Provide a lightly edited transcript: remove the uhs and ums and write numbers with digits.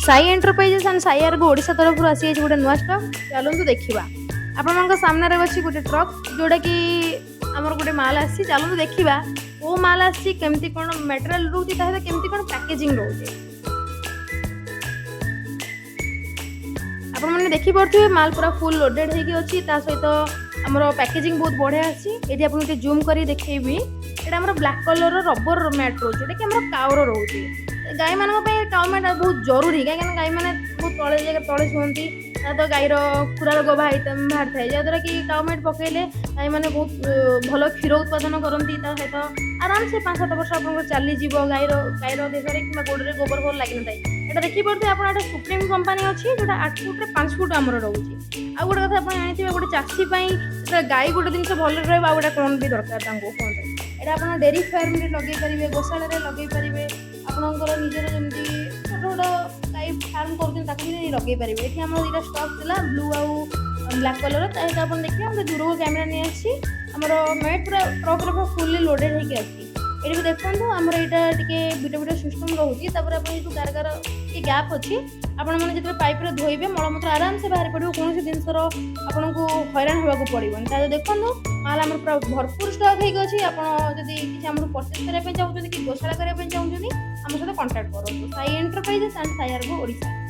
Sai enterprises and Sai Ergo Odisha तरफ आसी गोटे नुआ स्टॉक चलतु देखा आपण सामने अच्छी गोटे ट्रक जोटा कि आमर गोटे माल आसी चलतु देखा वो माल आसी केमती कौन मटेरियल रोचे केमती कौन पैकेजिंग रोचे आपण मैंने देखिपे माल पूरा फुल लोडेड होगी सहित आमर पैकेजिंग बहुत बढ़िया अच्छी ये आपको जूम कर देखी यहाँ ब्लैक कलर रबर मैट रोचे जोटा कि काउर रोचे गाई मान काउ मैट बहुत जरूरी कहीं गाई मैंने बहुत तले तले शुंती तो गाईर खुरा रोग बाहर थाए जहाद्वारा कि काउ मैट पकड़े गाई मैंने बहुत भल क्षीर उत्पादन करती सहित आराम से 5-7 वर्ष आप चलीज गाईर देशे कि गोड़े गोबर गोबर लगे ना यहाँ देखिपे आप सुप्रीम कंपानी अच्छी जो 8 फुट 5 फुट आमर रोचे आ गोटे कथा आप जानते गोटे चाषी गाई गोटे जिन भल रहा गोटे कौन भी दरकार कहते यहाँ आप डेरी फार्म लगे पारे गोशाला लगे पारे आपंकर निजर जमी छोट छोट गाई फार्म कर लगे पारे ये आम दुटा स्टक था ब्लू आउ ब्लैक कलर सहित आप देखिए हम दूर को कैमेरा नहीं आसी आमर मेट पूरा ट्रक फुल्ली लोडेड होगी आसी ये भी देखो आमर यहाँ टे बिट बिट सिस्टम रोचे आप गार गार ये गैप अच्छी आपण मैंने जो पाइप धोइबे मलमूत्र आराम से बाहर पड़ो कौन जिनसर आपन को हैरान होगा पड़ोनी तो देखो माल आम पूरा भरपूर स्टक होगी आपड़ी परचेज करने चाहते कि गोशाला करने चाहते आम सहित कंटाक्ट करूँ Sai enterprises and Sai Ergo Odisha.